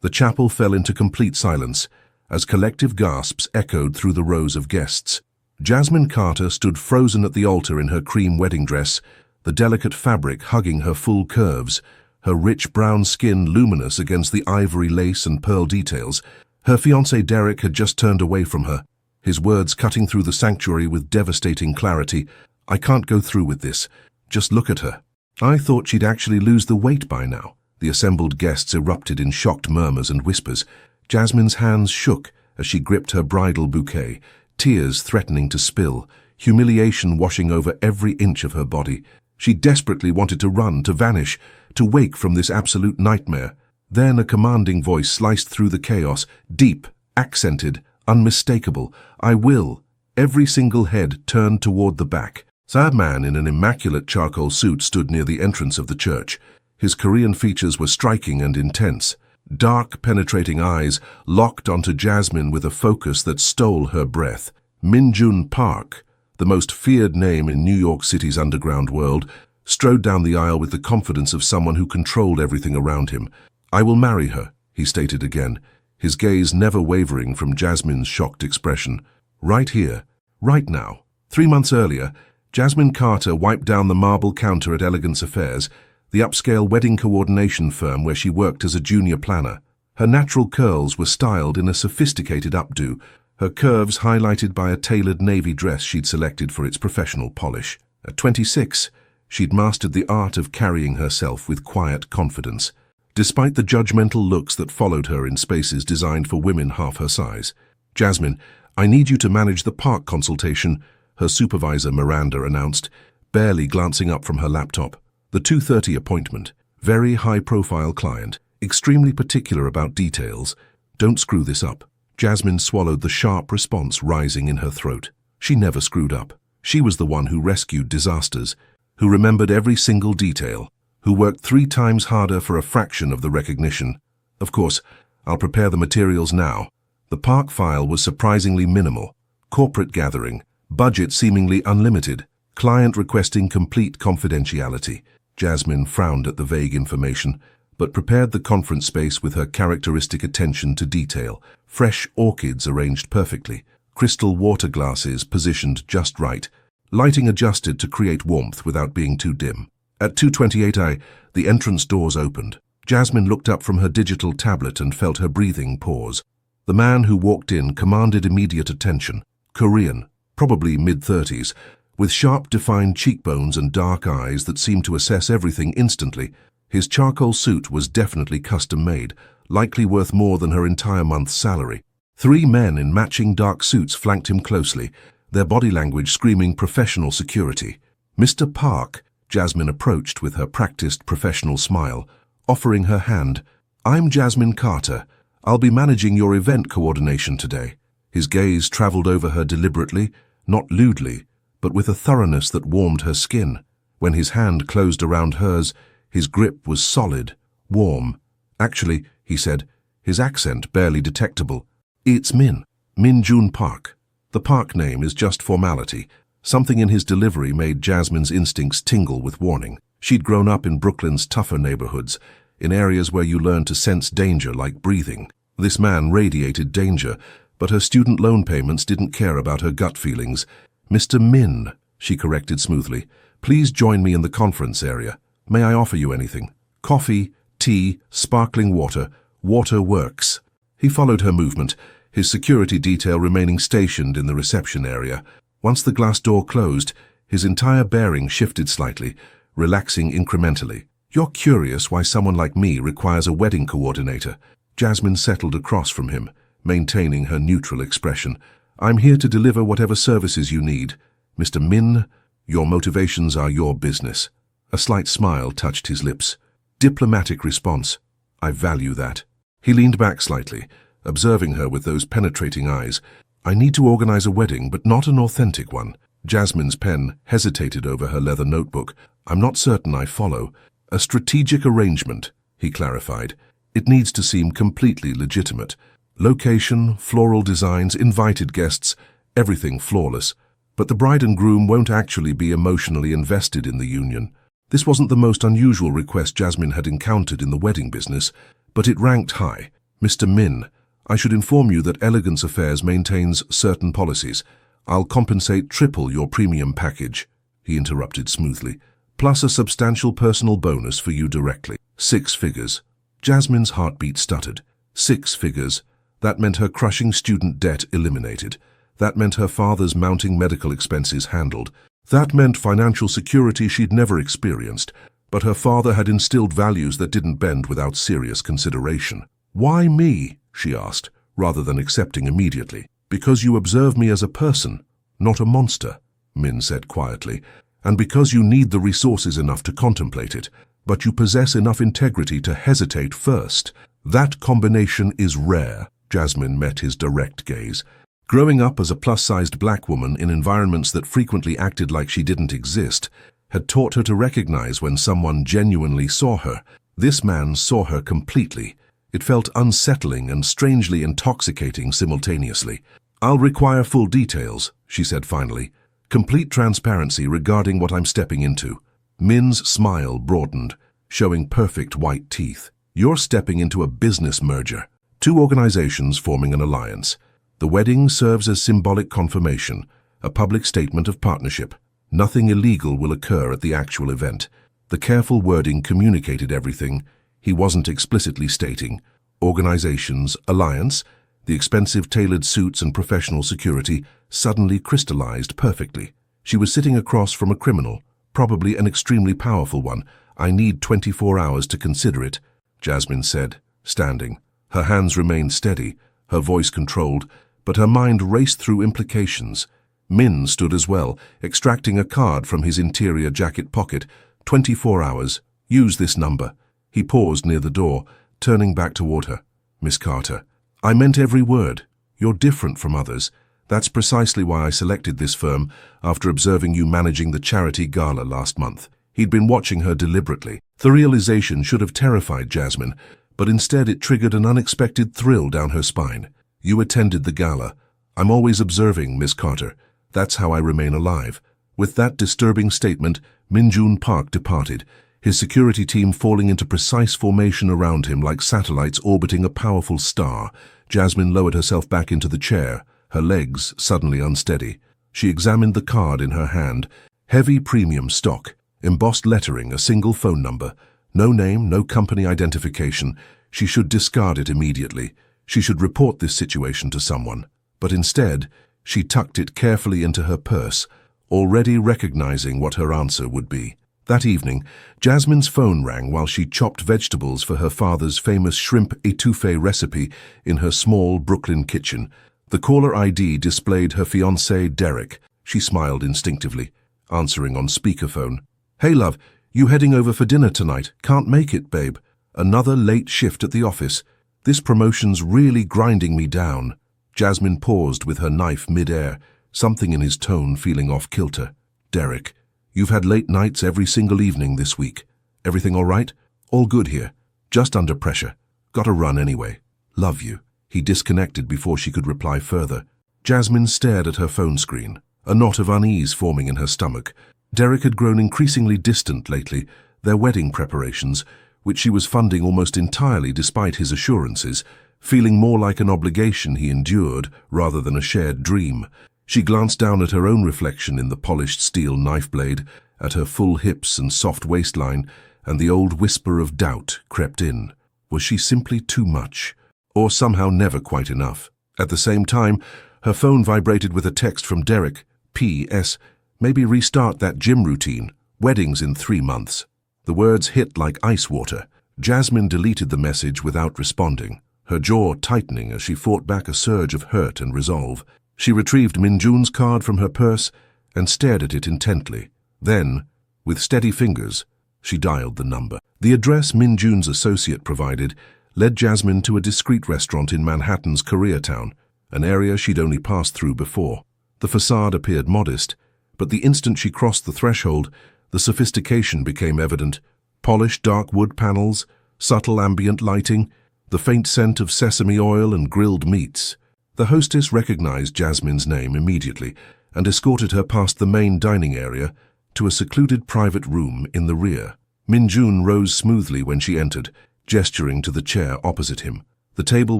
The chapel fell into complete silence, as collective gasps echoed through the rows of guests. Jasmine Carter stood frozen at the altar in her cream wedding dress, the delicate fabric hugging her full curves, her rich brown skin luminous against the ivory lace and pearl details. Her fiancé Derek had just turned away from her, his words cutting through the sanctuary with devastating clarity. "I can't go through with this. Just look at her." I thought she'd actually lose the weight by now. The assembled guests erupted in shocked murmurs and whispers. Jasmine's hands shook as she gripped her bridal bouquet, tears threatening to spill, humiliation washing over every inch of her body. She desperately wanted to run, to vanish, to wake from this absolute nightmare. Then a commanding voice sliced through the chaos, deep, accented, unmistakable. "I will." Every single head turned toward the back. A man in an immaculate charcoal suit stood near the entrance of the church. His Korean features were striking and intense. Dark, penetrating eyes locked onto Jasmine with a focus that stole her breath. Min-jun Park, the most feared name in New York City's underground world, strode down the aisle with the confidence of someone who controlled everything around him. "I will marry her," he stated again, his gaze never wavering from Jasmine's shocked expression. "Right here, right now." 3 months earlier, Jasmine Carter wiped down the marble counter at Elegance Affairs, the upscale wedding coordination firm where she worked as a junior planner. Her natural curls were styled in a sophisticated updo, her curves highlighted by a tailored navy dress she'd selected for its professional polish. At 26, she'd mastered the art of carrying herself with quiet confidence, despite the judgmental looks that followed her in spaces designed for women half her size. "Jasmine, I need you to manage the park consultation," her supervisor Miranda announced, barely glancing up from her laptop. The 2:30 appointment. Very high-profile client, extremely particular about details. "Don't screw this up." Jasmine swallowed the sharp response rising in her throat. She never screwed up. She was the one who rescued disasters, who remembered every single detail, who worked 3 times harder for a fraction of the recognition. "Of course, I'll prepare the materials now." The park file was surprisingly minimal. Corporate gathering, budget seemingly unlimited, client requesting complete confidentiality. Jasmine frowned at the vague information, but prepared the conference space with her characteristic attention to detail. Fresh orchids arranged perfectly, crystal water glasses positioned just right, lighting adjusted to create warmth without being too dim. At 2:28 the entrance doors opened. Jasmine looked up from her digital tablet and felt her breathing pause. The man who walked in commanded immediate attention. Korean, probably mid-30s, with sharp defined cheekbones and dark eyes that seemed to assess everything instantly. His charcoal suit was definitely custom-made, likely worth more than her entire month's salary. 3 men in matching dark suits flanked him closely, their body language screaming professional security. "Mr. Park," Jasmine approached with her practiced professional smile, offering her hand. "I'm Jasmine Carter. I'll be managing your event coordination today." His gaze traveled over her deliberately, not lewdly, but with a thoroughness that warmed her skin. When his hand closed around hers, his grip was solid, warm. "Actually," he said, his accent barely detectable, "it's Min-jun Park." The park name is just formality. Something in his delivery made Jasmine's instincts tingle with warning. She'd grown up in Brooklyn's tougher neighborhoods, in areas where you learn to sense danger like breathing. This man radiated danger, but her student loan payments didn't care about her gut feelings. "Mr. Min," she corrected smoothly, "please join me in the conference area. May I offer you anything? Coffee, tea, sparkling water. Water works." He followed her movement, his security detail remaining stationed in the reception area. Once the glass door closed, his entire bearing shifted slightly, relaxing incrementally. "You're curious why someone like me requires a wedding coordinator." Jasmine settled across from him, maintaining her neutral expression. "I'm here to deliver whatever services you need. Mr. Min, your motivations are your business." A slight smile touched his lips. Diplomatic response. "I value that." He leaned back slightly, observing her with those penetrating eyes. "I need to organize a wedding, but not an authentic one." Jasmine's pen hesitated over her leather notebook. "I'm not certain I follow." "A strategic arrangement," he clarified. "It needs to seem completely legitimate. Location, floral designs, invited guests, everything flawless. But the bride and groom won't actually be emotionally invested in the union." This wasn't the most unusual request Jasmine had encountered in the wedding business, but it ranked high. Mr. Min, I should inform you that Elegance Affairs maintains certain policies. I'll compensate triple your premium package, he interrupted smoothly, plus a substantial personal bonus for you directly. 6 figures. Jasmine's heartbeat stuttered. 6 figures. That meant her crushing student debt eliminated. That meant her father's mounting medical expenses handled. That meant financial security she'd never experienced, but her father had instilled values that didn't bend without serious consideration. Why me? She asked, rather than accepting immediately. Because you observe me as a person, not a monster, Min said quietly, and because you need the resources enough to contemplate it, but you possess enough integrity to hesitate first. That combination is rare. Jasmine met his direct gaze. Growing up as a plus-sized black woman in environments that frequently acted like she didn't exist, had taught her to recognize when someone genuinely saw her. This man saw her completely. It felt unsettling and strangely intoxicating simultaneously. I'll require full details, she said finally. Complete transparency regarding what I'm stepping into. Min's smile broadened, showing perfect white teeth. You're stepping into a business merger. 2 organizations forming an alliance. The wedding serves as symbolic confirmation, a public statement of partnership. Nothing illegal will occur at the actual event. The careful wording communicated everything he wasn't explicitly stating. Organizations, alliance, the expensive tailored suits and professional security suddenly crystallized perfectly. She was sitting across from a criminal, probably an extremely powerful one. I need 24 hours to consider it, Jasmine said, standing. Her hands remained steady, her voice controlled, but her mind raced through implications. Min stood as well, extracting a card from his interior jacket pocket. 24 hours. Use this number. He paused near the door, turning back toward her. Miss Carter, I meant every word. You're different from others. That's precisely why I selected this firm after observing you managing the charity gala last month. He'd been watching her deliberately. The realization should have terrified Jasmine, but instead it triggered an unexpected thrill down her spine. You attended the gala. I'm always observing, Miss Carter. That's how I remain alive. With that disturbing statement, Minjun Park departed, his security team falling into precise formation around him like satellites orbiting a powerful star. Jasmine lowered herself back into the chair, her legs suddenly unsteady. She examined the card in her hand. Heavy premium stock, embossed lettering, a single phone number. No name, no company identification. She should discard it immediately. She should report this situation to someone. But instead, she tucked it carefully into her purse, already recognizing what her answer would be. That evening, Jasmine's phone rang while she chopped vegetables for her father's famous shrimp étouffée recipe in her small Brooklyn kitchen. The caller ID displayed her fiancé, Derek. She smiled instinctively, answering on speakerphone. Hey love, you heading over for dinner tonight? Can't make it, babe. Another late shift at the office. This promotion's really grinding me down. Jasmine paused with her knife mid-air, something in his tone feeling off-kilter. Derek, you've had late nights every single evening this week. Everything all right? All good here. Just under pressure. Gotta run anyway. Love you. He disconnected before she could reply further. Jasmine stared at her phone screen, a knot of unease forming in her stomach. Derek had grown increasingly distant lately, their wedding preparations, which she was funding almost entirely despite his assurances, feeling more like an obligation he endured rather than a shared dream. She glanced down at her own reflection in the polished steel knife blade, at her full hips and soft waistline, and the old whisper of doubt crept in. Was she simply too much? Or somehow never quite enough? At the same time, her phone vibrated with a text from Derek. P.S. Maybe restart that gym routine. Weddings in 3 months. The words hit like ice water. Jasmine deleted the message without responding, her jaw tightening as she fought back a surge of hurt and resolve. She retrieved Minjun's card from her purse and stared at it intently. Then, with steady fingers, she dialed the number. The address Minjun's associate provided led Jasmine to a discreet restaurant in Manhattan's Koreatown, an area she'd only passed through before. The facade appeared modest, but the instant she crossed the threshold, the sophistication became evident. Polished dark wood panels, subtle ambient lighting, the faint scent of sesame oil and grilled meats. The hostess recognized Jasmine's name immediately and escorted her past the main dining area to a secluded private room in the rear. Minjun rose smoothly when she entered, gesturing to the chair opposite him. The table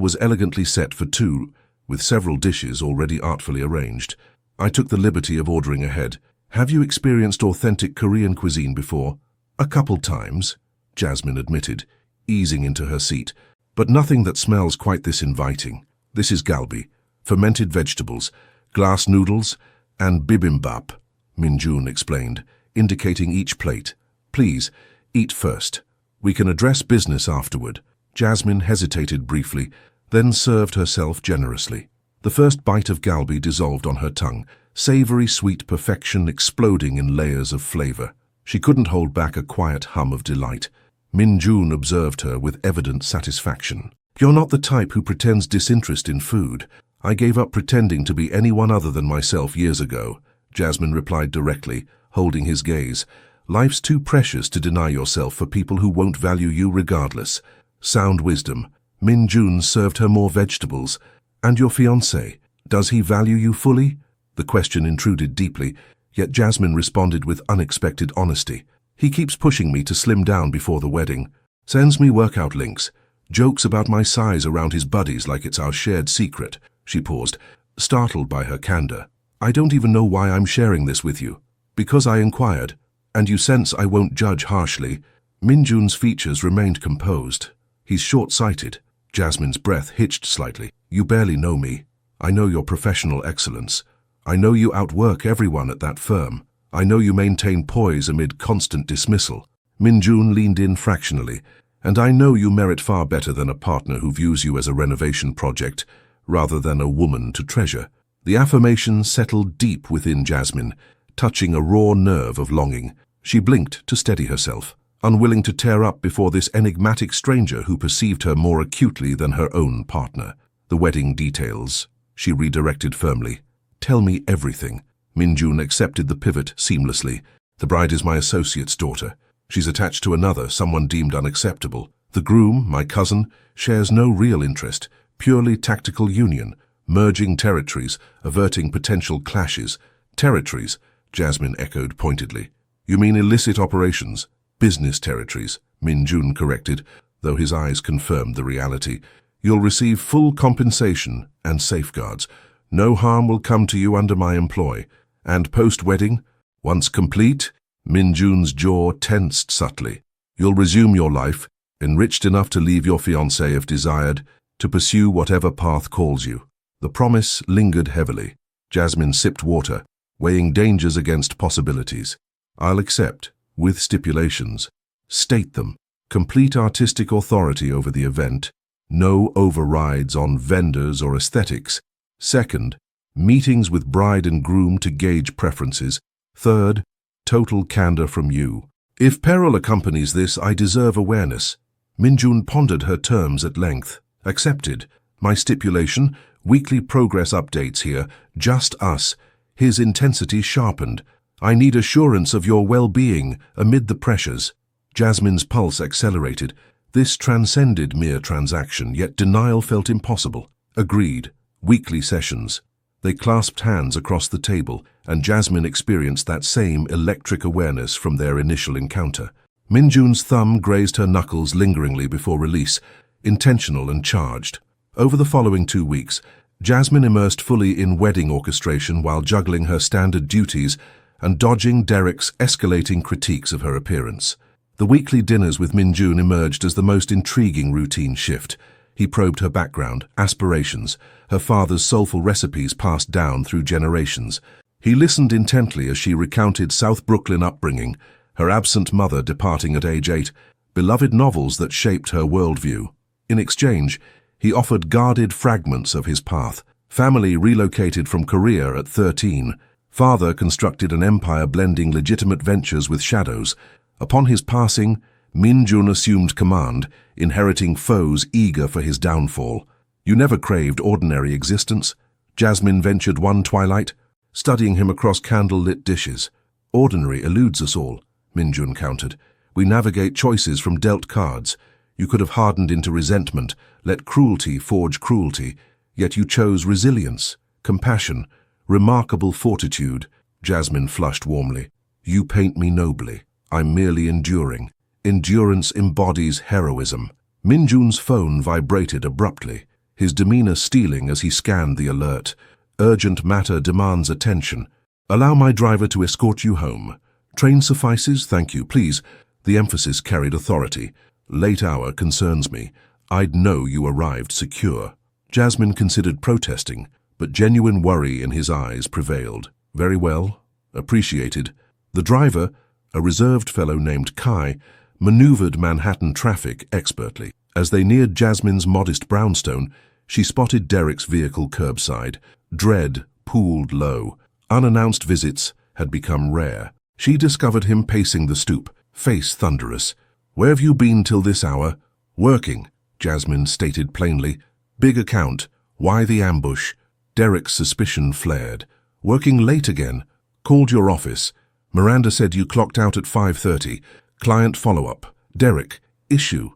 was elegantly set for two, with several dishes already artfully arranged. I took the liberty of ordering ahead. "Have you experienced authentic Korean cuisine before?" "A couple times," Jasmine admitted, easing into her seat, "but nothing that smells quite this inviting. This is galbi, fermented vegetables, glass noodles, and bibimbap," Minjun explained, indicating each plate. "Please, eat first. We can address business afterward." Jasmine hesitated briefly, then served herself generously. The first bite of galbi dissolved on her tongue, savory sweet perfection exploding in layers of flavor. She couldn't hold back a quiet hum of delight. Minjun observed her with evident satisfaction. "You're not the type who pretends disinterest in food. I gave up pretending to be anyone other than myself years ago," Jasmine replied directly, holding his gaze. "Life's too precious to deny yourself for people who won't value you regardless." Sound wisdom. Minjun served her more vegetables. "And your fiancé, does he value you fully?" The question intruded deeply, yet Jasmine responded with unexpected honesty. "He keeps pushing me to slim down before the wedding. Sends me workout links. Jokes about my size around his buddies like it's our shared secret." She paused, startled by her candor. "I don't even know why I'm sharing this with you." "Because I inquired, and you sense I won't judge harshly." Minjun's features remained composed. "He's short-sighted." Jasmine's breath hitched slightly. "You barely know me. I know your professional excellence. I know you outwork everyone at that firm. I know you maintain poise amid constant dismissal." Minjun leaned in fractionally. "And I know you merit far better than a partner who views you as a renovation project rather than a woman to treasure." The affirmation settled deep within Jasmine, touching a raw nerve of longing. She blinked to steady herself, unwilling to tear up before this enigmatic stranger who perceived her more acutely than her own partner. "The wedding details," she redirected firmly. "Tell me everything." Minjun accepted the pivot seamlessly. "The bride is my associate's daughter. She's attached to another, someone deemed unacceptable. The groom, my cousin, shares no real interest, purely tactical union, merging territories, averting potential clashes." "Territories," Jasmine echoed pointedly. "You mean illicit operations?" "Business territories," Minjun corrected, though his eyes confirmed the reality. "You'll receive full compensation and safeguards. No harm will come to you under my employ. And post-wedding, once complete," Minjun's jaw tensed subtly, "you'll resume your life, enriched enough to leave your fiancé if desired, to pursue whatever path calls you." The promise lingered heavily. Jasmine sipped water, weighing dangers against possibilities. "I'll accept, with stipulations." "State them." "Complete artistic authority over the event. No overrides on vendors or aesthetics. Second, meetings with bride and groom to gauge preferences. Third, total candor from you. If peril accompanies this, I deserve awareness." Minjun pondered her terms at length. "Accepted. My stipulation, weekly progress updates here, just us." His intensity sharpened. "I need assurance of your well-being amid the pressures." Jasmine's pulse accelerated. This transcended mere transaction, yet denial felt impossible. "Agreed. Weekly sessions." They clasped hands across the table, and Jasmine experienced that same electric awareness from their initial encounter. Minjun's thumb grazed her knuckles lingeringly before release, intentional and charged. Over the following 2 weeks, Jasmine immersed fully in wedding orchestration while juggling her standard duties and dodging Derek's escalating critiques of her appearance. The weekly dinners with Minjun emerged as the most intriguing routine shift. He probed her background, aspirations, her father's soulful recipes passed down through generations. He listened intently as she recounted South Brooklyn upbringing, her absent mother departing at age 8, beloved novels that shaped her worldview. In exchange, he offered guarded fragments of his path. Family relocated from Korea at 13. Father constructed an empire blending legitimate ventures with shadows. Upon his passing, Minjun assumed command, inheriting foes eager for his downfall. "You never craved ordinary existence?" Jasmine ventured one twilight, studying him across candle-lit dishes. "Ordinary eludes us all," Minjun countered. "We navigate choices from dealt cards. You could have hardened into resentment, let cruelty forge cruelty, yet you chose resilience, compassion, remarkable fortitude." Jasmine flushed warmly. "You paint me nobly. I'm merely enduring. Endurance embodies heroism." Minjun's phone vibrated abruptly, his demeanor steeling as he scanned the alert. Urgent matter demands attention. Allow my driver to escort you home. Train suffices, thank you, please. The emphasis carried authority. Late hour concerns me. I'd know you arrived secure. Jasmine considered protesting, but genuine worry in his eyes prevailed. Very well. Appreciated. The driver, a reserved fellow named Kai, maneuvered Manhattan traffic expertly. As they neared Jasmine's modest brownstone, she spotted Derek's vehicle curbside. Dread pooled low. Unannounced visits had become rare. She discovered him pacing the stoop, face thunderous. "Where have you been till this hour?" "Working," Jasmine stated plainly. "Big account. Why the ambush?" Derek's suspicion flared. "Working late again. Called your office. Miranda said you clocked out at 5:30. Client follow-up. Derek, issue.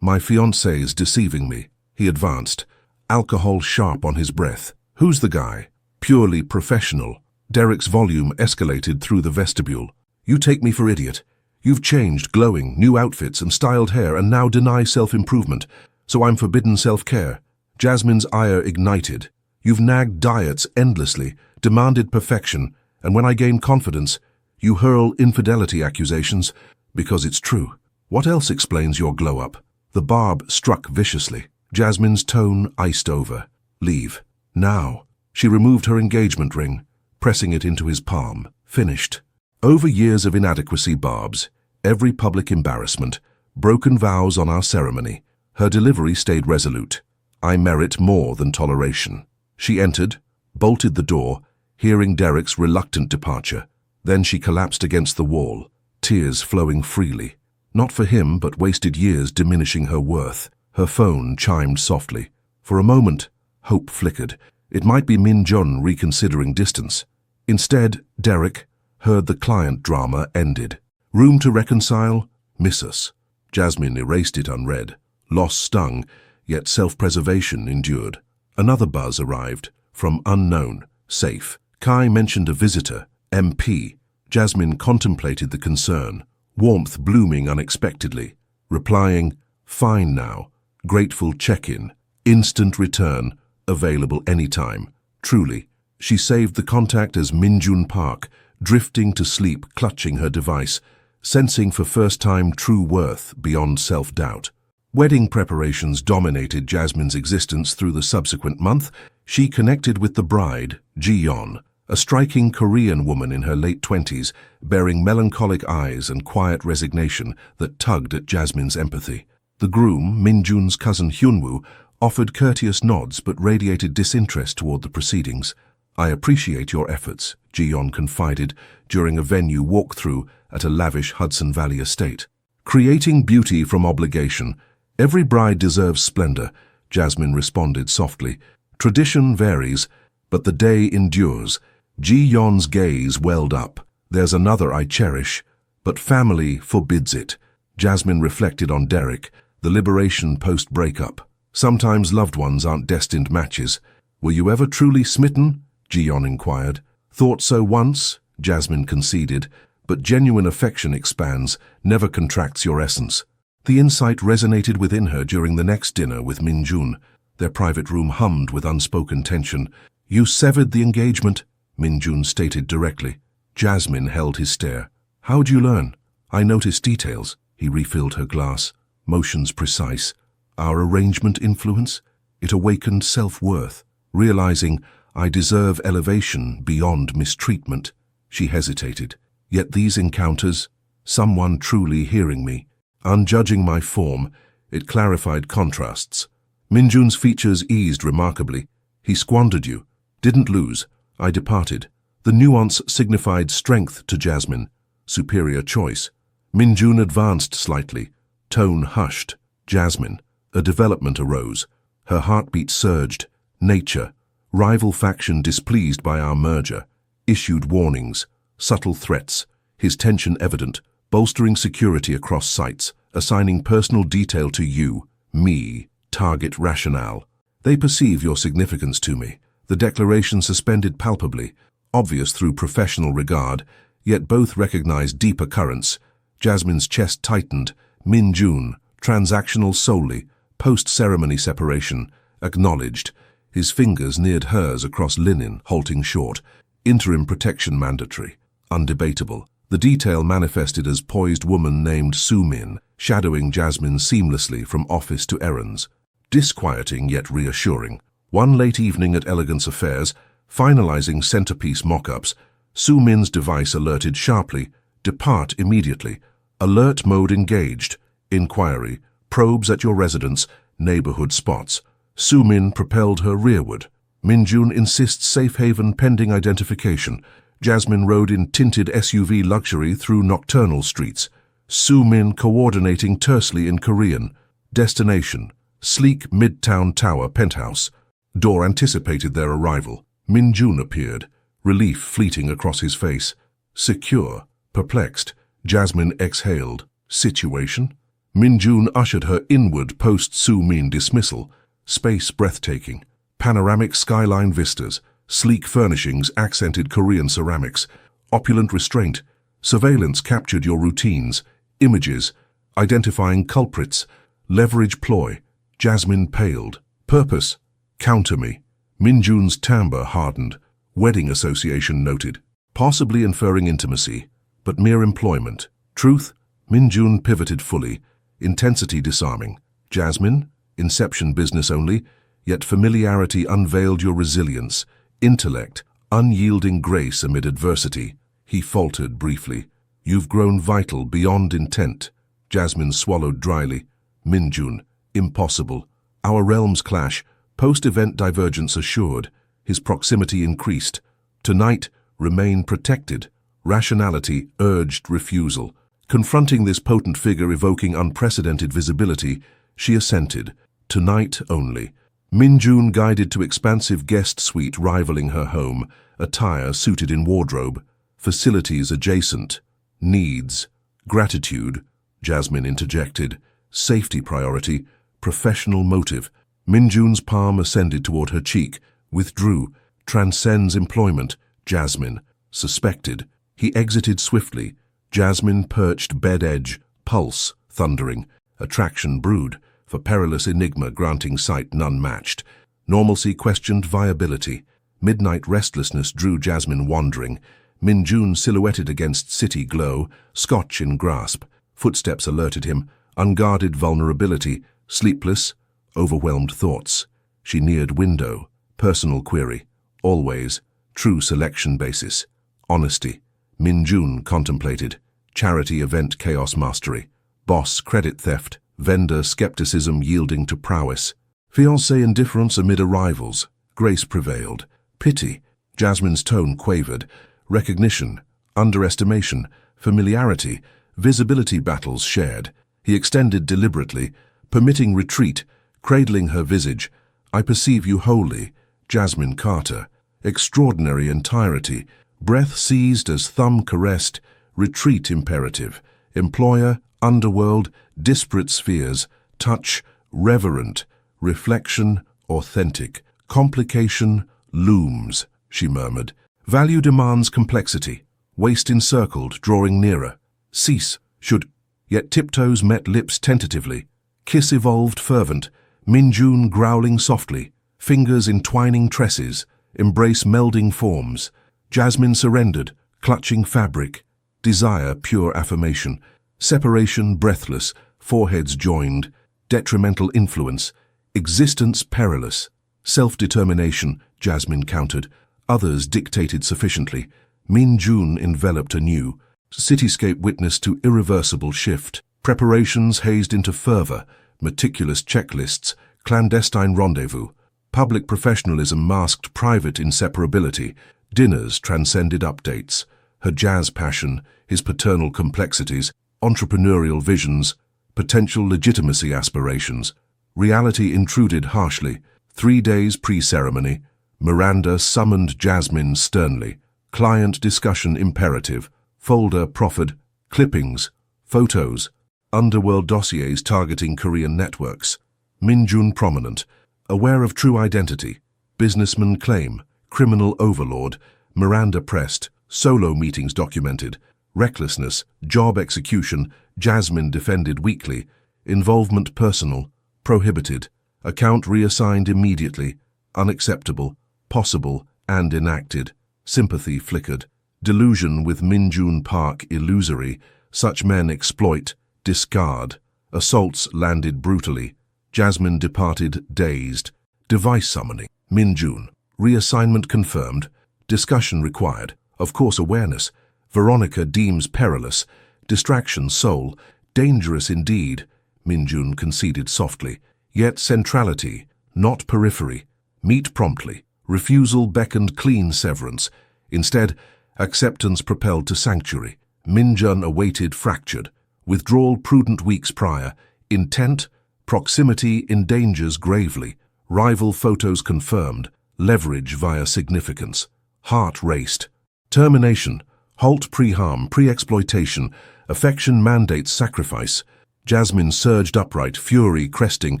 My fiancé's deceiving me." He advanced, alcohol sharp on his breath. "Who's the guy?" "Purely professional." Derek's volume escalated through the vestibule. "You take me for idiot. You've changed, glowing, new outfits and styled hair, and now deny self-improvement. So I'm forbidden self-care." Jasmine's ire ignited. "You've nagged diets endlessly, demanded perfection, and when I gain confidence, you hurl infidelity accusations because it's true. What else explains your glow-up?" The barb struck viciously. Jasmine's tone iced over. "Leave. Now." She removed her engagement ring, pressing it into his palm. Finished. Over years of inadequacy, Barb's, every public embarrassment, broken vows on our ceremony, her delivery stayed resolute. "I merit more than toleration." She entered, bolted the door, hearing Derek's reluctant departure. Then she collapsed against the wall, tears flowing freely. Not for him, but wasted years diminishing her worth. Her phone chimed softly. For a moment, hope flickered. It might be Min-jun reconsidering distance. Instead, Derek heard the client drama ended. "Room to reconcile? Miss us." Jasmine erased it unread. Loss stung, yet self-preservation endured. Another buzz arrived, from unknown, safe. Kai mentioned a visitor, MP. Jasmine contemplated the concern, warmth blooming unexpectedly. Replying, "Fine now." Grateful check-in. Instant return. Available anytime. Truly, she saved the contact as Minjun Park, drifting to sleep, clutching her device, sensing for first time true worth beyond self-doubt. Wedding preparations dominated Jasmine's existence through the subsequent month. She connected with the bride, Ji-yeon, a striking Korean woman in her late 20s, bearing melancholic eyes and quiet resignation that tugged at Jasmine's empathy. The groom, Minjun's cousin Hyunwoo, offered courteous nods but radiated disinterest toward the proceedings. "I appreciate your efforts," Ji-yeon confided during a venue walkthrough at a lavish Hudson Valley estate. "Creating beauty from obligation. Every bride deserves splendor," Jasmine responded softly. "Tradition varies, but the day endures." Ji-yeon's gaze welled up. "There's another I cherish, but family forbids it." Jasmine reflected on Derek, the liberation post-breakup. "Sometimes loved ones aren't destined matches." "Were you ever truly smitten?" Ji-yeon inquired. "Thought so once," Jasmine conceded, "but genuine affection expands, never contracts your essence." The insight resonated within her during the next dinner with Min-jun. Their private room hummed with unspoken tension. "You severed the engagement," Min-jun stated directly. Jasmine held his stare. "How'd you learn?" "I noticed details." He refilled her glass. "Motions precise. Our arrangement influence?" It awakened self-worth. Realizing I deserve elevation beyond mistreatment, she hesitated. Yet these encounters, someone truly hearing me, unjudging my form, it clarified contrasts. Minjun's features eased remarkably. "He squandered you. Didn't lose. I departed." The nuance signified strength to Jasmine, superior choice. Minjun advanced slightly, tone hushed. "Jasmine." A development arose. Her heartbeat surged. "Nature." Rival faction displeased by our merger. Issued warnings. Subtle threats. His tension evident. Bolstering security across sites. Assigning personal detail to you, me. Target rationale. "They perceive your significance to me." The declaration suspended palpably. Obvious through professional regard, yet both recognized deeper currents. Jasmine's chest tightened. Min-jun, transactional solely, post-ceremony separation, acknowledged. His fingers neared hers across linen, halting short. Interim protection mandatory, undebatable. The detail manifested as poised woman named Su Min, shadowing Jasmine seamlessly from office to errands. Disquieting yet reassuring. One late evening at Elegance Affairs, finalizing centerpiece mock-ups, Su Min's device alerted sharply, "Depart immediately. Alert mode engaged. Inquiry. Probes at your residence. Neighborhood spots." Su Min propelled her rearward. Minjun insists safe haven pending identification. Jasmine rode in tinted SUV luxury through nocturnal streets. Su Min coordinating tersely in Korean. Destination: sleek midtown tower penthouse. Door anticipated their arrival. Minjun appeared, relief fleeting across his face. Secure, perplexed, Jasmine exhaled. Situation? Minjun ushered her inward post Su Min dismissal. Space breathtaking. Panoramic skyline vistas, sleek furnishings accented Korean ceramics, opulent restraint. Surveillance captured your routines, images, identifying culprits, leverage ploy. Jasmine paled. Purpose: counter me. Minjun's timbre hardened. Wedding association noted. Possibly inferring intimacy, but mere employment. Truth? Minjun pivoted fully. Intensity disarming. Jasmine? Inception business only, yet familiarity unveiled your resilience. Intellect, unyielding grace amid adversity. He faltered briefly. You've grown vital beyond intent. Jasmine swallowed dryly. Minjun, impossible. Our realms clash. Post-event divergence assured. His proximity increased. Tonight, remain protected. Rationality urged refusal. Confronting this potent figure evoking unprecedented visibility, she assented. Tonight only. Minjun guided to expansive guest suite rivaling her home, attire suited in wardrobe, facilities adjacent. Needs. Gratitude, Jasmine interjected. Safety priority, professional motive. Minjun's palm ascended toward her cheek, withdrew. Transcends employment, Jasmine. Suspected. He exited swiftly. Jasmine perched bed edge, pulse thundering. Attraction brewed, for perilous enigma granting sight none matched. Normalcy questioned viability. Midnight restlessness drew Jasmine wandering. Minjun silhouetted against city glow, scotch in grasp. Footsteps alerted him. Unguarded vulnerability. Sleepless, overwhelmed thoughts. She neared window. Personal query. Always. True selection basis. Honesty. Minjun contemplated. Charity event chaos mastery. Boss credit theft. Vendor skepticism yielding to prowess. Fiancé indifference amid arrivals. Grace prevailed. Pity. Jasmine's tone quavered. Recognition. Underestimation. Familiarity. Visibility battles shared. He extended deliberately, permitting retreat, cradling her visage. I perceive you wholly. Jasmine Carter. Extraordinary entirety. Breath seized as thumb caressed. Retreat imperative. Employer, underworld, disparate spheres. Touch, reverent. Reflection, authentic. Complication, looms, she murmured. Value demands complexity. Waist encircled, drawing nearer. Cease, should, yet tiptoes met lips tentatively. Kiss evolved fervent. Minjun growling softly. Fingers entwining tresses. Embrace melding forms. Jasmine surrendered, clutching fabric. Desire pure affirmation. Separation breathless, foreheads joined. Detrimental influence. Existence perilous. Self-determination, Jasmine countered. Others dictated sufficiently. Minjun enveloped anew. Cityscape witnessed to irreversible shift. Preparations hazed into fervor. Meticulous checklists. Clandestine rendezvous. Public professionalism masked private inseparability. Dinners transcended updates. Her jazz passion, his paternal complexities, entrepreneurial visions, potential legitimacy aspirations. Reality intruded harshly. 3 days pre-ceremony, Miranda summoned Jasmine sternly. Client discussion imperative. Folder proffered. Clippings. Photos. Underworld dossiers targeting Korean networks. Minjun prominent. Aware of true identity. Businessman claim. Criminal overlord. Miranda pressed. Solo meetings documented. Recklessness. Job execution. Jasmine defended weakly. Involvement personal, prohibited. Account reassigned immediately, unacceptable, possible, and enacted. Sympathy flickered. Delusion with Minjun Park illusory. Such men exploit, discard. Assaults landed brutally. Jasmine departed dazed. Device summoning. Minjun. Reassignment confirmed. Discussion required. Of course awareness. Veronica deems perilous. Distraction soul. Dangerous indeed. Minjun conceded softly. Yet centrality, not periphery. Meet promptly. Refusal beckoned clean severance. Instead, acceptance propelled to sanctuary. Minjun awaited fractured. Withdrawal prudent weeks prior. Intent, proximity endangers gravely. Rival photos confirmed. Leverage via significance. Heart raced. Termination. Halt pre-harm, pre-exploitation. Affection mandates sacrifice. Jasmine surged upright, fury cresting,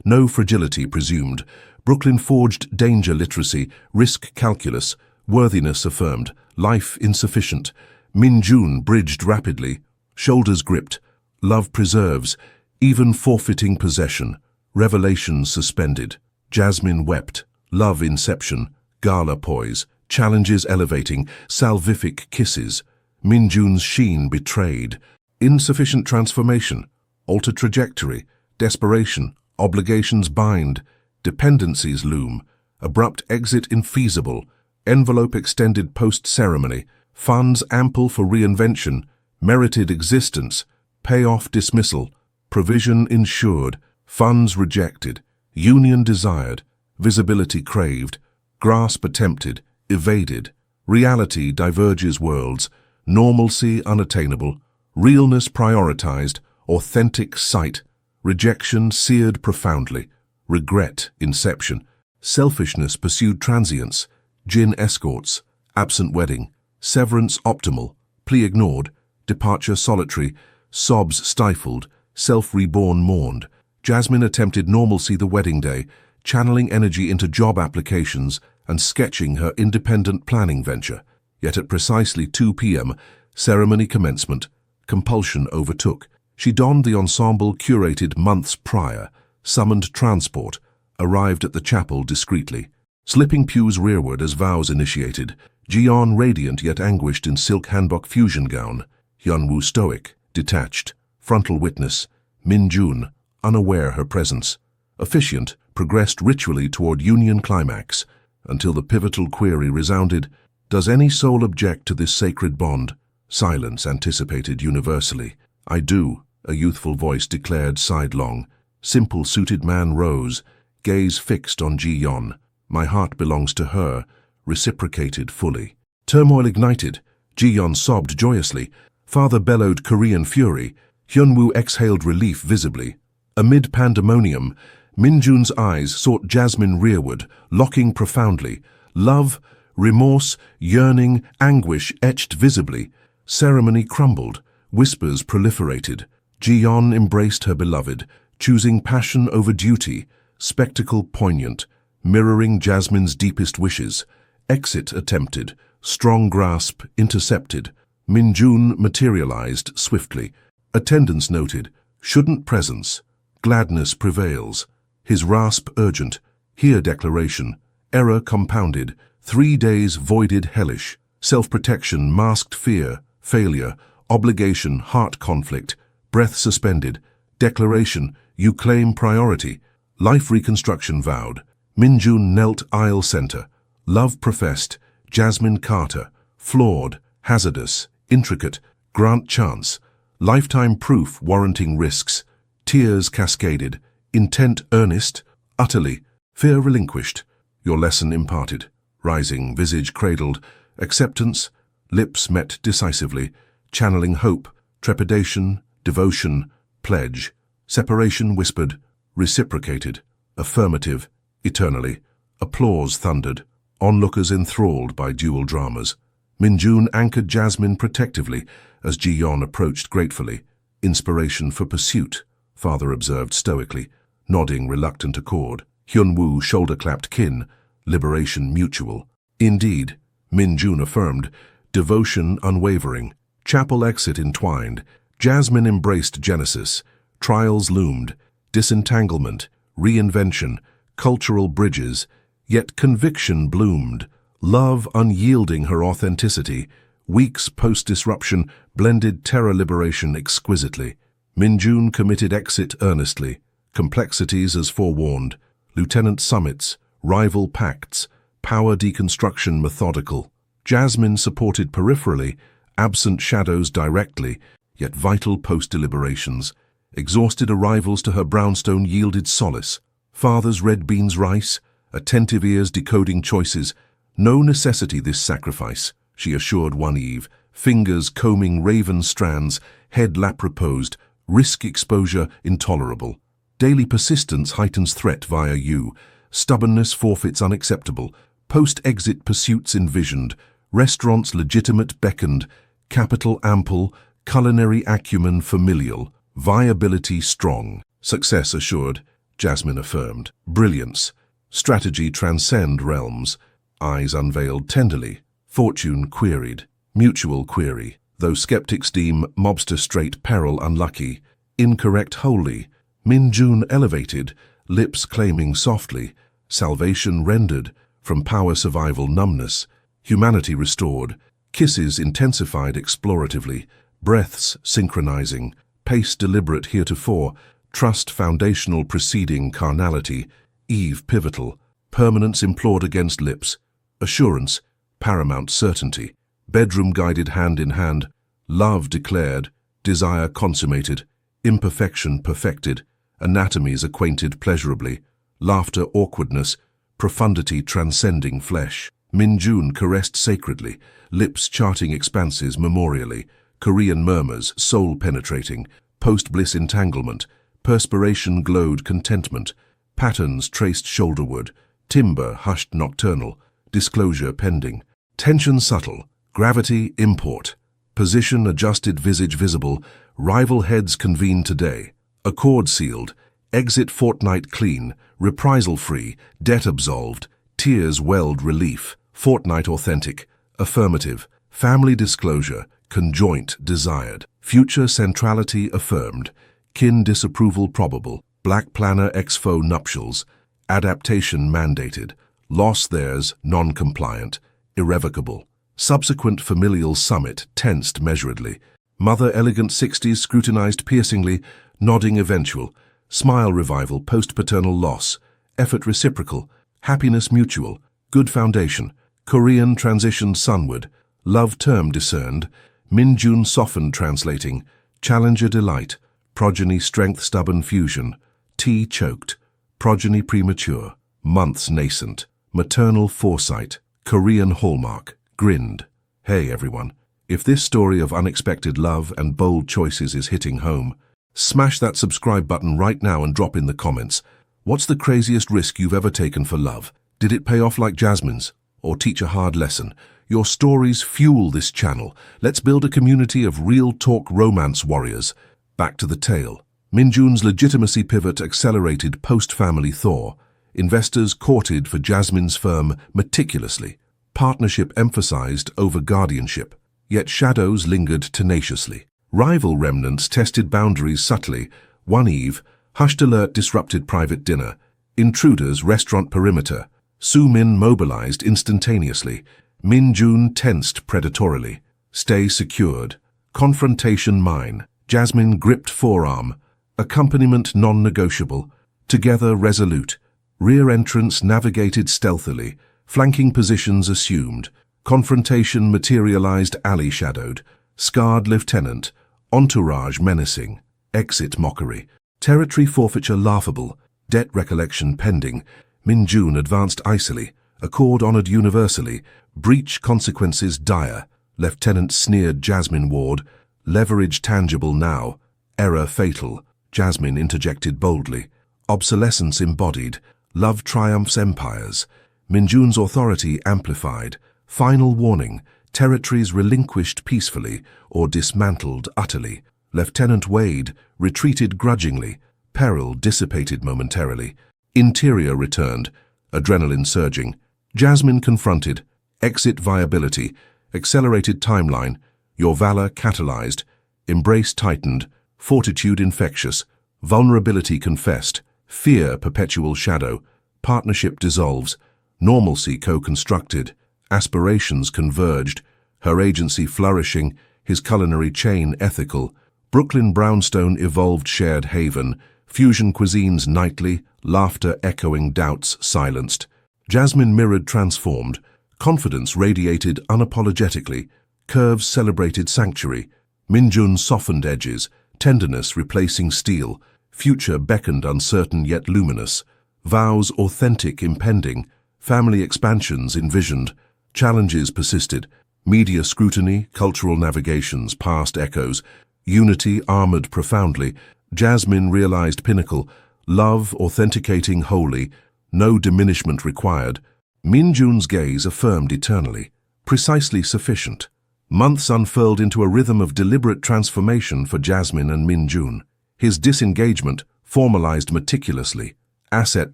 no fragility presumed. Brooklyn forged danger literacy, risk calculus, worthiness affirmed, life insufficient. Minjun bridged rapidly, shoulders gripped, love preserves, even forfeiting possession, revelation suspended. Jasmine wept, love inception, gala poise, challenges elevating, salvific kisses. Minjun's sheen betrayed. Insufficient transformation, alter trajectory, desperation, obligations bind, dependencies loom, abrupt exit infeasible, envelope extended post-ceremony, funds ample for reinvention, merited existence, payoff dismissal, provision insured, funds rejected, union desired, visibility craved, grasp attempted, evaded, reality diverges worlds, normalcy unattainable, realness prioritized, authentic sight, rejection seared profoundly, regret inception, selfishness pursued transience, gin escorts, absent wedding, severance optimal, plea ignored, departure solitary, sobs stifled, self-reborn mourned. Jasmine attempted normalcy the wedding day, channeling energy into job applications and sketching her independent planning venture. Yet at precisely 2 p.m., ceremony commencement, compulsion overtook. She donned the ensemble curated months prior, summoned transport, arrived at the chapel discreetly. Slipping pews rearward as vows initiated, Jiyeon radiant yet anguished in silk hanbok fusion gown, Hyunwoo stoic, detached, frontal witness, Minjun, unaware her presence. Officiant progressed ritually toward union climax, until the pivotal query resounded, "Does any soul object to this sacred bond?" Silence anticipated universally. "I do," a youthful voice declared sidelong. Simple suited man rose, gaze fixed on Jiyeon. "My heart belongs to her," reciprocated fully. Turmoil ignited. Jiyeon sobbed joyously. Father bellowed Korean fury. Hyunwoo exhaled relief visibly. Amid pandemonium, Minjun's eyes sought Jasmine rearward, locking profoundly. Love, remorse, yearning, anguish etched visibly. Ceremony crumbled. Whispers proliferated. Jiyeon embraced her beloved, choosing passion over duty, spectacle poignant, mirroring Jasmine's deepest wishes. Exit attempted, strong grasp intercepted. Minjun materialized swiftly. Attendance noted, shouldn't presence. Gladness prevails. His rasp urgent. Here declaration. Error compounded. 3 days voided hellish. Self-protection masked fear. Failure. Obligation heart conflict. Breath suspended. Declaration. You claim priority. Life reconstruction vowed. Minjun knelt aisle center. Love professed. Jasmine Carter. Flawed. Hazardous. Intricate. Grant chance. Lifetime proof warranting risks. Tears cascaded. Intent earnest. Utterly. Fear relinquished. Your lesson imparted. Rising, visage cradled. Acceptance. Lips met decisively. Channeling hope. Trepidation. Devotion. Pledge. Separation whispered. Reciprocated. Affirmative. Eternally. Applause thundered. Onlookers enthralled by dual dramas. Minjun anchored Jasmine protectively as Jiyeon approached gratefully. Inspiration for pursuit, father observed stoically, nodding reluctant accord. Hyunwoo shoulder-clapped kin, liberation mutual. Indeed, Minjun affirmed, devotion unwavering. Chapel exit entwined. Jasmine embraced Genesis, Trials loomed, disentanglement, reinvention, cultural bridges, yet conviction bloomed, love unyielding her authenticity. Weeks post-disruption blended terror liberation exquisitely. Minjun committed exit earnestly, complexities as forewarned, lieutenant summits, rival pacts, power deconstruction methodical. Jasmine supported peripherally, absent shadows directly, yet vital post-deliberations. Exhausted arrivals to her brownstone yielded solace. Father's red beans rice, attentive ears decoding choices. No necessity this sacrifice, she assured one eve, fingers combing raven strands, head lap reposed, risk exposure intolerable. Daily persistence heightens threat via you, stubbornness forfeits unacceptable, post-exit pursuits envisioned, restaurants legitimate beckoned, capital ample, culinary acumen familial, viability strong, success assured, Jasmine affirmed. Brilliance, strategy transcend realms, eyes unveiled tenderly, fortune queried, mutual query, though skeptics deem mobster straight peril unlucky, incorrect wholly, Minjun elevated, lips claiming softly, salvation rendered, from power survival numbness, humanity restored, kisses intensified exploratively, breaths synchronizing, pace deliberate heretofore, trust foundational preceding carnality, eve pivotal, permanence implored against lips, assurance, paramount certainty, bedroom guided hand in hand, love declared, desire consummated, imperfection perfected, anatomies acquainted pleasurably, laughter awkwardness, profundity transcending flesh. Minjun caressed sacredly, lips charting expanses memorially, Korean murmurs soul-penetrating, post-bliss entanglement, perspiration glowed contentment, patterns traced shoulderward, timber hushed nocturnal, disclosure pending, tension subtle, gravity import, position adjusted visage visible, rival heads convene today, accord sealed, exit fortnight clean, reprisal free, debt absolved, tears welled relief, fortnight authentic, affirmative, family disclosure, conjoint desired, future centrality affirmed, kin disapproval probable, black planner exfo nuptials, adaptation mandated, loss theirs non-compliant, irrevocable, subsequent familial summit tensed measuredly, mother elegant 60s scrutinized piercingly, nodding eventual, smile revival post-paternal loss, effort reciprocal, happiness mutual, good foundation, Korean transition sunward, love term discerned, Minjun softened translating, challenger delight, progeny strength stubborn fusion, tea choked, progeny premature, months nascent, maternal foresight, Korean hallmark, grinned. Hey everyone, if this story of unexpected love and bold choices is hitting home, smash that subscribe button right now and drop in the comments. What's the craziest risk you've ever taken for love? Did it pay off like Jasmine's? Or teach a hard lesson? Your stories fuel this channel. Let's build a community of real talk romance warriors. Back to the tale. Minjun's legitimacy pivot accelerated post-family thaw. Investors courted for Jasmine's firm meticulously. Partnership emphasized over guardianship. Yet shadows lingered tenaciously. Rival remnants tested boundaries subtly. One eve, hushed alert disrupted private dinner. Intruders restaurant perimeter. Su Min mobilized instantaneously. Min Jun tensed predatorily. Stay secured. Confrontation mine. Jasmine gripped forearm. Accompaniment non-negotiable. Together resolute. Rear entrance navigated stealthily. Flanking positions assumed. Confrontation materialized alley shadowed. Scarred lieutenant. Entourage menacing. Exit mockery. Territory forfeiture laughable. Debt recollection pending. Minjun advanced icily, accord honored universally, breach consequences dire, Lieutenant sneered Jasmine Ward, leverage tangible now, error fatal, Jasmine interjected boldly, obsolescence embodied, love triumphs empires, Minjun's authority amplified, final warning, territories relinquished peacefully or dismantled utterly, Lieutenant Wade retreated grudgingly, peril dissipated momentarily, interior returned, adrenaline surging, Jasmine confronted, exit viability, accelerated timeline, your valor catalyzed, embrace tightened, fortitude infectious, Vulnerability confessed. Fear perpetual shadow. Partnership dissolves. Normalcy co-constructed. Aspirations converged. Her agency flourishing. His culinary chain ethical. Brooklyn brownstone evolved shared haven. Fusion cuisines nightly. Laughter echoing doubts silenced. Jasmine mirrored transformed. Confidence radiated unapologetically. Curves celebrated sanctuary. Minjun softened edges. Tenderness replacing steel. Future beckoned uncertain yet luminous. Vows authentic impending. Family expansions envisioned. Challenges persisted. Media scrutiny, cultural navigations, past echoes. Unity armored profoundly. Jasmine realized pinnacle. Love authenticating wholly. No diminishment required. Minjun's gaze affirmed eternally. Precisely sufficient. Months unfurled into a rhythm of deliberate transformation for Jasmine and Minjun. His disengagement formalized meticulously. Asset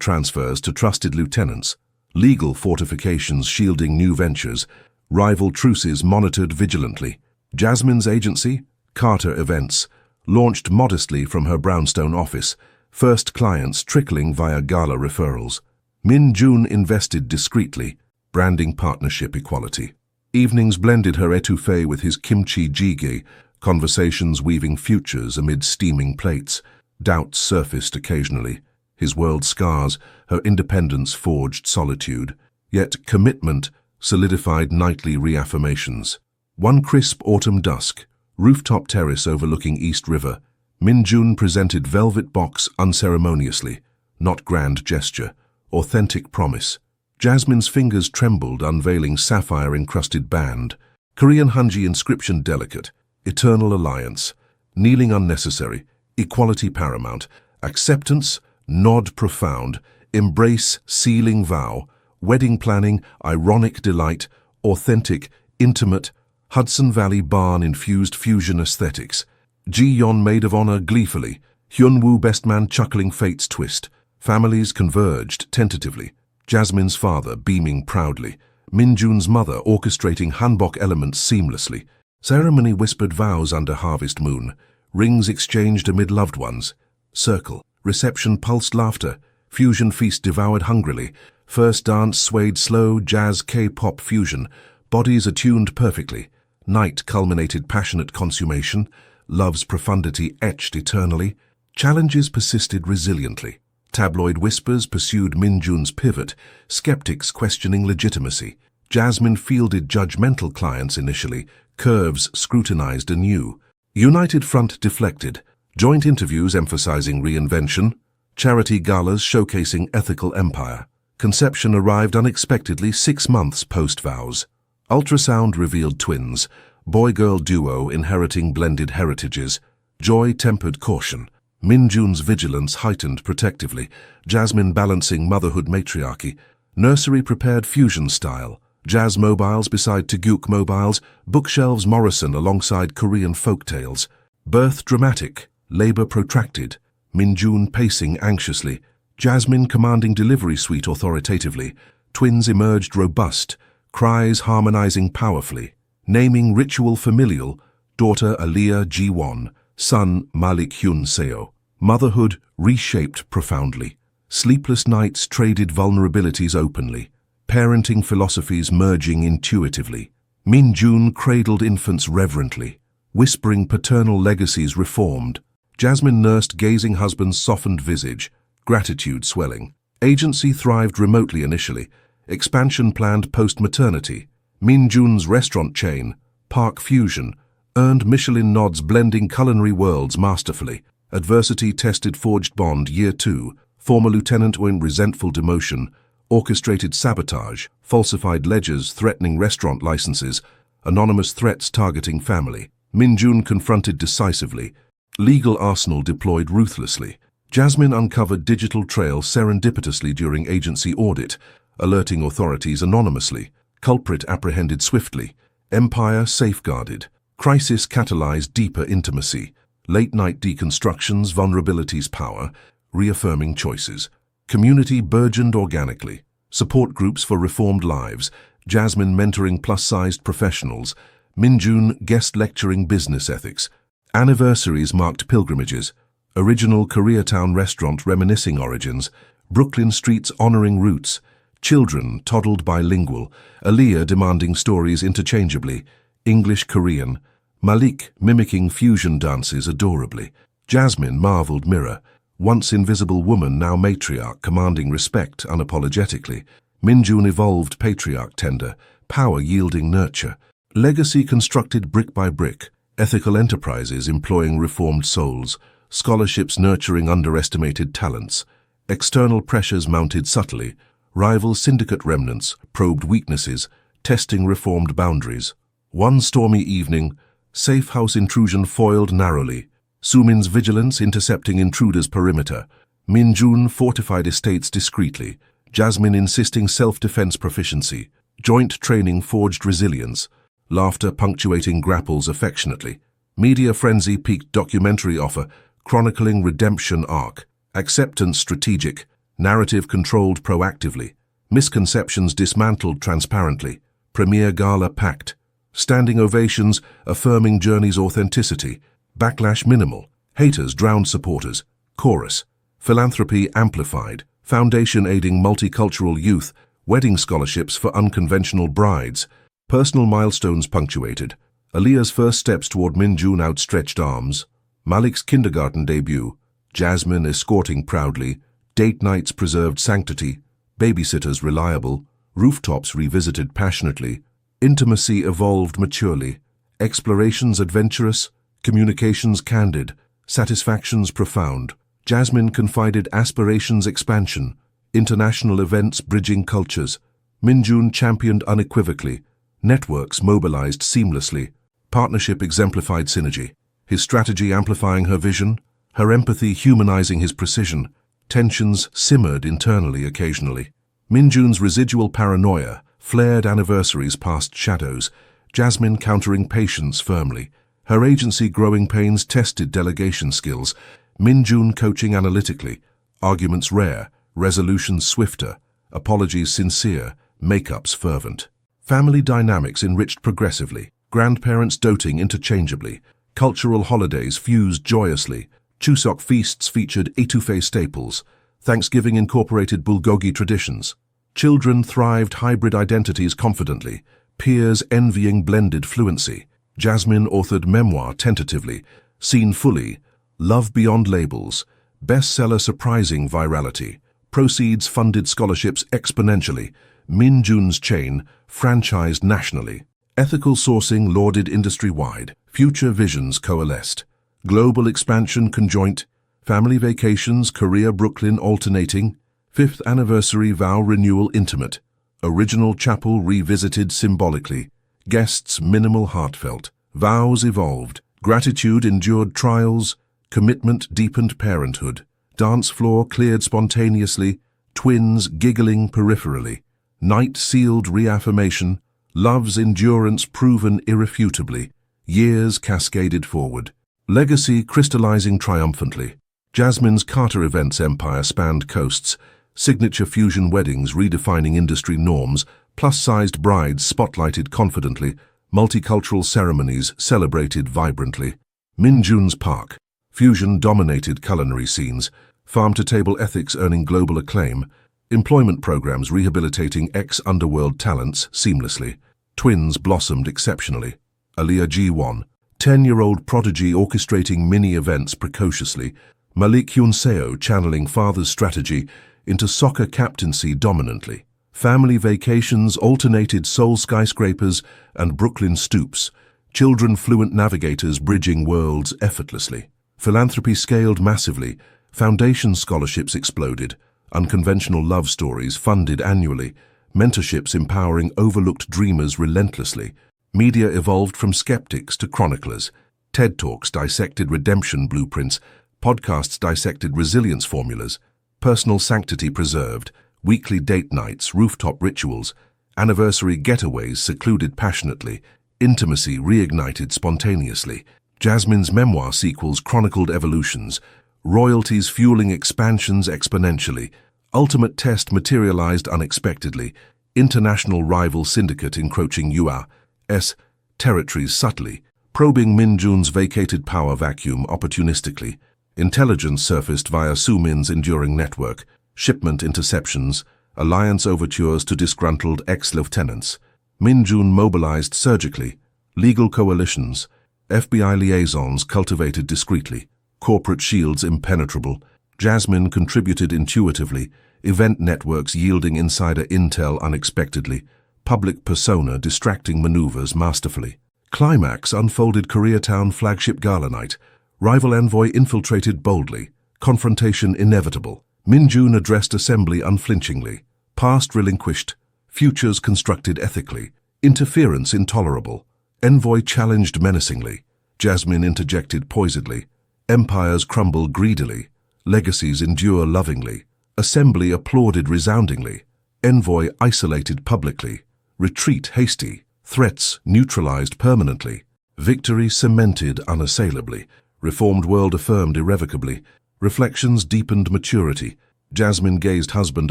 transfers to trusted lieutenants. Legal fortifications shielding new ventures. Rival truces monitored vigilantly. Jasmine's agency, Carter Events, launched modestly from her brownstone office. First clients trickling via gala referrals. Minjun invested discreetly. Branding partnership equality. Evenings blended her etouffee with his kimchi jjigae, conversations weaving futures amid steaming plates. Doubts surfaced occasionally. His world scars, her independence forged solitude. Yet commitment solidified nightly reaffirmations. One crisp autumn dusk, rooftop terrace overlooking East River, Minjun presented velvet box unceremoniously. Not grand gesture, authentic promise. Jasmine's fingers trembled, unveiling sapphire-encrusted band. Korean Hanji inscription delicate. Eternal alliance. Kneeling unnecessary. Equality paramount. Acceptance, nod profound. Embrace, sealing vow. Wedding planning, ironic delight. Authentic, intimate. Hudson Valley barn-infused fusion aesthetics. Ji-yeon maid of honor gleefully. Hyunwoo best man chuckling fate's twist. Families converged tentatively. Jasmine's father beaming proudly. Minjun's mother orchestrating hanbok elements seamlessly. Ceremony whispered vows under harvest moon. Rings exchanged amid loved ones. Circle. Reception pulsed laughter. Fusion feast devoured hungrily. First dance swayed slow jazz K-pop fusion. Bodies attuned perfectly. Night culminated passionate consummation. Love's profundity etched eternally. Challenges persisted resiliently. Tabloid whispers pursued Minjun's pivot, skeptics questioning legitimacy. Jasmine fielded judgmental clients initially, curves scrutinized anew. United front deflected, joint interviews emphasizing reinvention, charity galas showcasing ethical empire. Conception arrived unexpectedly 6 months post-vows. Ultrasound revealed twins, boy-girl duo inheriting blended heritages. Joy tempered caution. Minjun's vigilance heightened protectively, Jasmine balancing motherhood matriarchy. Nursery prepared fusion style. Jazz mobiles beside Taeguk mobiles, bookshelves Morrison alongside Korean folktales. Birth dramatic, labor protracted. Minjun pacing anxiously. Jasmine commanding delivery suite authoritatively. Twins emerged robust, cries harmonizing powerfully. Naming ritual familial, daughter Aliyah Ji-won. Son Malik Hyun Seo. Motherhood reshaped profoundly. Sleepless nights traded vulnerabilities openly. Parenting philosophies merging intuitively. Minjun cradled infants reverently. Whispering paternal legacies reformed. Jasmine nursed gazing husband's softened visage. Gratitude swelling. Agency thrived remotely initially. Expansion planned post-maternity. Minjun's restaurant chain, Park Fusion, earned Michelin nods blending culinary worlds masterfully. Adversity tested forged bond year 2. Former lieutenant in resentful demotion. Orchestrated sabotage. Falsified ledgers threatening restaurant licenses. Anonymous threats targeting family. Minjun confronted decisively. Legal arsenal deployed ruthlessly. Jasmine uncovered digital trail serendipitously during agency audit, alerting authorities anonymously. Culprit apprehended swiftly. Empire safeguarded. Crisis catalyzed deeper intimacy. Late-night deconstructions, vulnerabilities power, reaffirming choices. Community burgeoned organically. Support groups for reformed lives. Jasmine mentoring plus-sized professionals. Minjun guest lecturing business ethics. Anniversaries marked pilgrimages. Original Koreatown restaurant reminiscing origins, Brooklyn streets honoring roots, children toddled bilingual, Aaliyah demanding stories interchangeably, English-Korean, Malik mimicking fusion dances adorably, Jasmine marveled mirror, once invisible woman now matriarch commanding respect unapologetically, Minjun evolved patriarch tender, power yielding nurture, legacy constructed brick by brick, ethical enterprises employing reformed souls, scholarships nurturing underestimated talents, external pressures mounted subtly, rival syndicate remnants probed weaknesses, testing reformed boundaries. One stormy evening, safe house intrusion foiled narrowly, Sumin's vigilance intercepting intruders' perimeter, Minjun fortified estates discreetly, Jasmine insisting self-defense proficiency, joint training forged resilience, laughter punctuating grapples affectionately, media frenzy peaked documentary offer chronicling redemption arc, acceptance strategic, narrative controlled proactively, misconceptions dismantled transparently, premiere gala packed, standing ovations affirming journey's authenticity, backlash minimal, haters drowned supporters, chorus, philanthropy amplified, foundation aiding multicultural youth, wedding scholarships for unconventional brides, personal milestones punctuated, Aaliyah's first steps toward Minjun outstretched arms, Malik's kindergarten debut, Jasmine escorting proudly, date nights preserved sanctity, babysitters reliable, rooftops revisited passionately, intimacy evolved maturely, explorations adventurous, communications candid, satisfactions profound, Jasmine confided aspirations expansion, international events bridging cultures, Minjun championed unequivocally, networks mobilized seamlessly, partnership exemplified synergy, his strategy amplifying her vision, her empathy humanizing his precision, tensions simmered internally occasionally. Minjun's residual paranoia flared anniversaries past shadows, Jasmine countering patience firmly, her agency growing pains tested delegation skills, Minjun coaching analytically, arguments rare, resolutions swifter, apologies sincere, makeups fervent. Family dynamics enriched progressively, grandparents doting interchangeably, cultural holidays fused joyously, Chuseok feasts featured etouffee staples, Thanksgiving incorporated bulgogi traditions. Children thrived hybrid identities confidently, peers envying blended fluency. Jasmine authored memoir tentatively, seen fully, Love Beyond Labels, bestseller surprising virality, proceeds funded scholarships exponentially, Minjun's chain franchised nationally, ethical sourcing lauded industry-wide, future visions coalesced, global expansion conjoint, family vacations Korea Brooklyn alternating, 5th anniversary vow renewal intimate, original chapel revisited symbolically, guests minimal heartfelt, vows evolved, gratitude endured trials, commitment deepened parenthood, dance floor cleared spontaneously, twins giggling peripherally, night sealed reaffirmation, love's endurance proven irrefutably, years cascaded forward, legacy crystallizing triumphantly. Jasmine's Carter Events empire spanned coasts, signature fusion weddings redefining industry norms, plus-sized brides spotlighted confidently, multicultural ceremonies celebrated vibrantly. Minjun's Park, fusion-dominated culinary scenes, farm-to-table ethics earning global acclaim, employment programs rehabilitating ex-underworld talents seamlessly, twins blossomed exceptionally. Aaliyah G1, 10-year-old prodigy orchestrating mini-events precociously, Malik Hyun-seo channeling father's strategy into soccer captaincy dominantly. Family vacations alternated Seoul skyscrapers and Brooklyn stoops, children fluent navigators bridging worlds effortlessly. Philanthropy scaled massively, foundation scholarships exploded, unconventional love stories funded annually, mentorships empowering overlooked dreamers relentlessly. Media evolved from skeptics to chroniclers. TED Talks dissected redemption blueprints, podcasts dissected resilience formulas, personal sanctity preserved, weekly date nights, rooftop rituals, anniversary getaways secluded passionately, intimacy reignited spontaneously. Jasmine's memoir sequels chronicled evolutions, royalties fueling expansions exponentially, ultimate test materialized unexpectedly, international rival syndicate encroaching U.S. territories subtly, probing Minjun's vacated power vacuum opportunistically, Intelligence surfaced via Sumin's enduring network, shipment interceptions, alliance overtures to disgruntled ex-lieutenants. Minjun mobilized surgically, legal coalitions, FBI liaisons cultivated discreetly, corporate shields impenetrable. Jasmine contributed intuitively, event networks yielding insider intel unexpectedly, public persona distracting maneuvers masterfully. Climax unfolded Koreatown flagship gala night. Rival envoy infiltrated boldly, confrontation inevitable. Minjun addressed assembly unflinchingly, past relinquished, futures constructed ethically, interference intolerable. Envoy challenged menacingly, Jasmine interjected poisedly, empires crumble greedily, legacies endure lovingly, assembly applauded resoundingly, envoy isolated publicly, retreat hasty, threats neutralized permanently, victory cemented unassailably, reformed world affirmed irrevocably, reflections deepened maturity. Jasmine gazed husband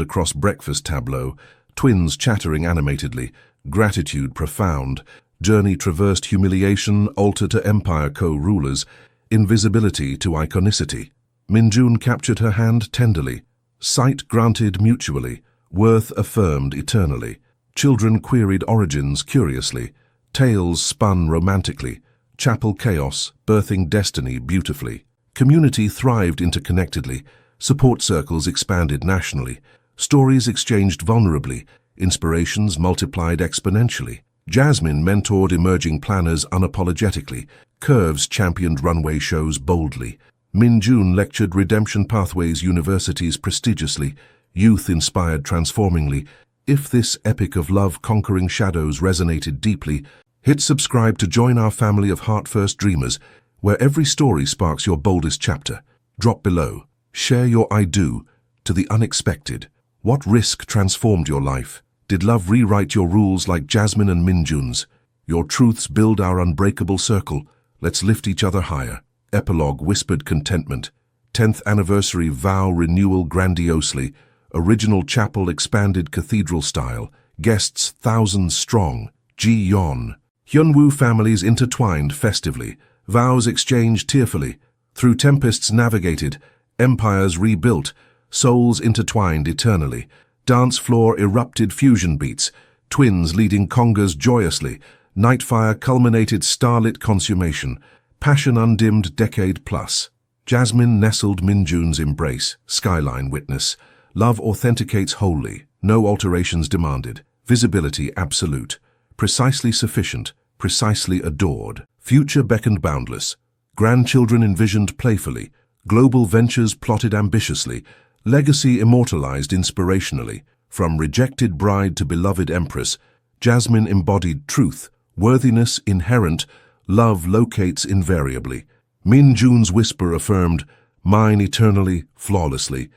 across breakfast tableau, twins chattering animatedly, gratitude profound, journey traversed humiliation, altar to empire co-rulers, invisibility to iconicity. Minjun captured her hand tenderly, sight granted mutually, worth affirmed eternally. Children queried origins curiously, tales spun romantically, chapel chaos birthing destiny beautifully. Community thrived interconnectedly, support circles expanded nationally, stories exchanged vulnerably, inspirations multiplied exponentially. Jasmine mentored emerging planners unapologetically, curves championed runway shows boldly. Minjun lectured redemption pathways universities prestigiously, youth inspired transformingly. If this epic of love conquering shadows resonated deeply, hit subscribe to join our family of heart-first dreamers, where every story sparks your boldest chapter. Drop below. Share your I do to the unexpected. What risk transformed your life? Did love rewrite your rules like Jasmine and Minjun's? Your truths build our unbreakable circle. Let's lift each other higher. Epilogue whispered contentment. 10th anniversary vow renewal grandiosely. Original chapel expanded cathedral style. Guests thousands strong. Ji-yeon. Hyunwoo families intertwined festively. Vows exchanged tearfully. Through tempests navigated. Empires rebuilt. Souls intertwined eternally. Dance floor erupted fusion beats. Twins leading congas joyously. Nightfire culminated starlit consummation. Passion undimmed decade plus. Jasmine nestled Minjun's embrace. Skyline witness. Love authenticates wholly. No alterations demanded. Visibility absolute. Precisely sufficient. Precisely adored. Future beckoned boundless. Grandchildren envisioned playfully. Global ventures plotted ambitiously. Legacy immortalized inspirationally. From rejected bride to beloved empress, Jasmine embodied truth, worthiness inherent, love locates invariably. Minjun's whisper affirmed, mine eternally, flawlessly.